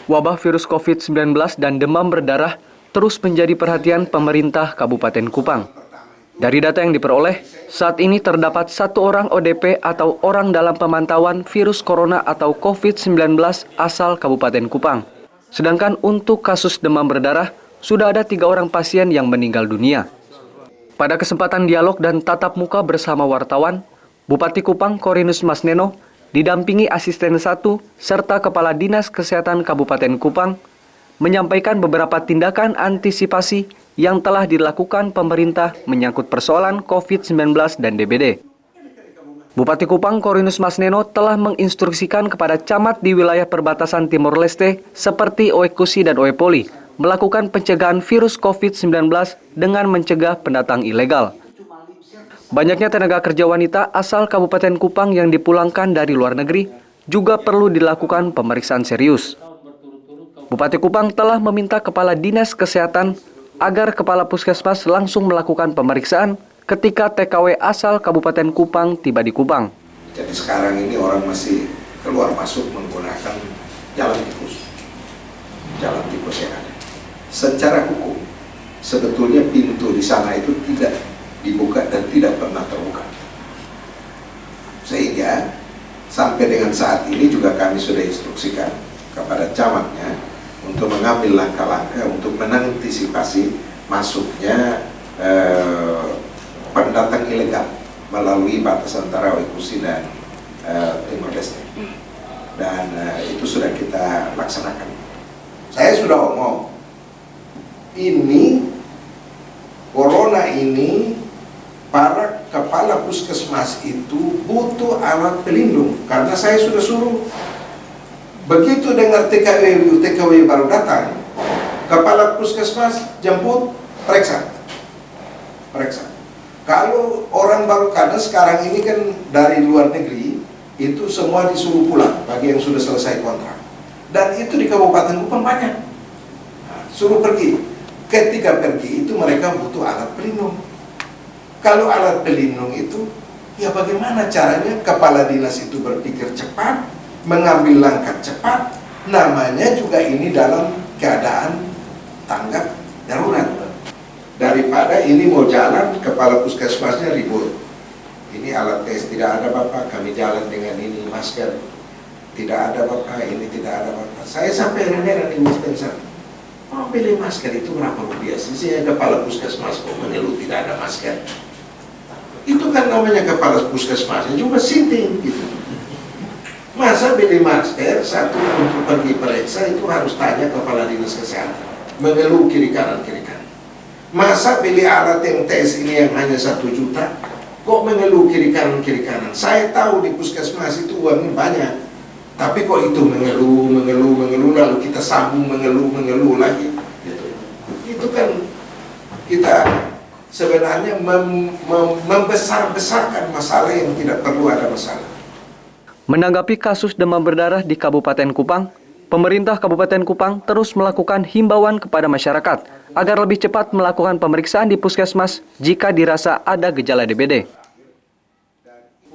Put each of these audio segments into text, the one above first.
Wabah virus COVID-19 dan demam berdarah terus menjadi perhatian pemerintah Kabupaten Kupang. Dari data yang diperoleh, saat ini terdapat 1 orang ODP atau orang dalam pemantauan virus corona atau COVID-19 asal Kabupaten Kupang. Sedangkan untuk kasus demam berdarah, sudah ada 3 orang pasien yang meninggal dunia. Pada kesempatan dialog dan tatap muka bersama wartawan, Bupati Kupang Korinus Masneno didampingi asisten 1 serta Kepala Dinas Kesehatan Kabupaten Kupang menyampaikan beberapa tindakan antisipasi yang telah dilakukan pemerintah menyangkut persoalan COVID-19 dan DBD. Bupati Kupang Korinus Masneno telah menginstruksikan kepada camat di wilayah perbatasan Timor Leste seperti Oekusi dan Oepoli melakukan pencegahan virus COVID-19 dengan mencegah pendatang ilegal. Banyaknya tenaga kerja wanita asal Kabupaten Kupang yang dipulangkan dari luar negeri juga perlu dilakukan pemeriksaan serius. Bupati Kupang telah meminta Kepala Dinas Kesehatan agar Kepala Puskesmas langsung melakukan pemeriksaan ketika TKW asal Kabupaten Kupang tiba di Kupang. Jadi sekarang ini orang masih keluar masuk menggunakan jalan tikus yang ada. Secara hukum, sebetulnya pintu di sana itu tidak dibuka dan tidak pernah terbuka. Sehingga sampai dengan saat ini juga kami sudah instruksikan kepada camatnya untuk mengambil langkah-langkah untuk mengantisipasi masuknya pendatang ilegal melalui batas antara Oekusi dan Timor Leste. Dan itu sudah kita laksanakan. Saya sudah ngomong, ini corona ini para kepala puskesmas itu butuh alat pelindung, karena saya sudah suruh. Begitu dengar TKW baru datang, kepala puskesmas jemput, periksa. Kalau orang baru, karena sekarang ini kan dari luar negeri, itu semua disuruh pulang bagi yang sudah selesai kontrak. Dan itu di Kabupaten Kupang banyak. Nah, suruh pergi. Ketika pergi itu mereka butuh alat pelindung. Kalau alat pelindung itu, ya bagaimana caranya kepala dinas itu berpikir cepat, mengambil langkah cepat, namanya juga ini dalam keadaan tanggap darurat. Daripada ini mau jalan, kepala puskesmasnya ribut. Ini alat tes, tidak ada Bapak, kami jalan dengan ini, masker. Tidak ada Bapak, ini tidak ada Bapak. Saya sampai heran-heran di masker. Oh, pilih masker itu berapa rupiah sih? Saya kepala puskesmas kok mengeluh tidak ada masker. Itu kan namanya kepala puskesmasnya juga sinting gitu. Masa beli masker satu untuk pergi periksa itu harus tanya kepala dinas kesehatan, mengeluh kiri kanan. Masa beli alat yang tes ini yang hanya 1 juta, kok mengeluh kiri kanan. Saya tahu di puskesmas itu uangnya banyak, tapi kok itu mengeluh lalu kita sambung mengeluh lagi. Itu kan kita sebenarnya membesar-besarkan masalah yang tidak perlu ada masalah. Menanggapi kasus demam berdarah di Kabupaten Kupang, pemerintah Kabupaten Kupang terus melakukan himbauan kepada masyarakat agar lebih cepat melakukan pemeriksaan di puskesmas jika dirasa ada gejala DBD.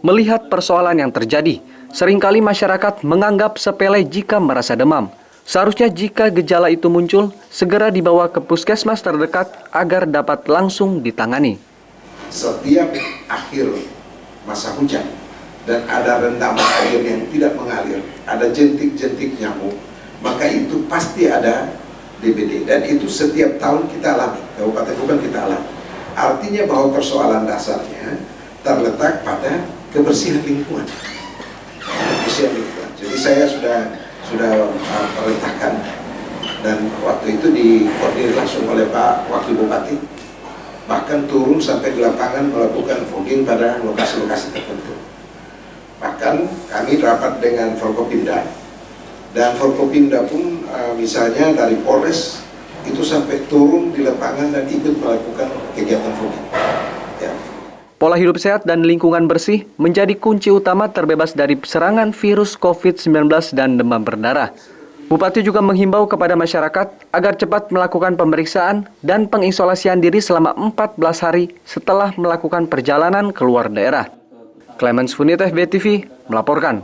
Melihat persoalan yang terjadi, seringkali masyarakat menganggap sepele jika merasa demam. Seharusnya jika gejala itu muncul, segera dibawa ke puskesmas terdekat agar dapat langsung ditangani. Setiap akhir masa hujan dan ada rendaman air yang tidak mengalir, ada jentik-jentik nyamuk, maka itu pasti ada DBD. Dan itu setiap tahun kita alami, Kabupaten Kupang kita alami. Artinya bahwa persoalan dasarnya terletak pada kebersihan lingkungan. Jadi saya sudah perintahkan, dan waktu itu dikoordinir langsung oleh Pak Wakil Bupati, bahkan turun sampai di lapangan melakukan fogging pada lokasi-lokasi tertentu. Bahkan kami rapat dengan Forkopimda, dan Forkopimda pun misalnya dari Polres itu sampai turun di lapangan dan ikut melakukan kegiatan fogging. Ya. Pola hidup sehat dan lingkungan bersih menjadi kunci utama terbebas dari serangan virus COVID-19 dan demam berdarah. Bupati juga menghimbau kepada masyarakat agar cepat melakukan pemeriksaan dan pengisolasian diri selama 14 hari setelah melakukan perjalanan keluar daerah. Clemens Funit, FB TV, melaporkan.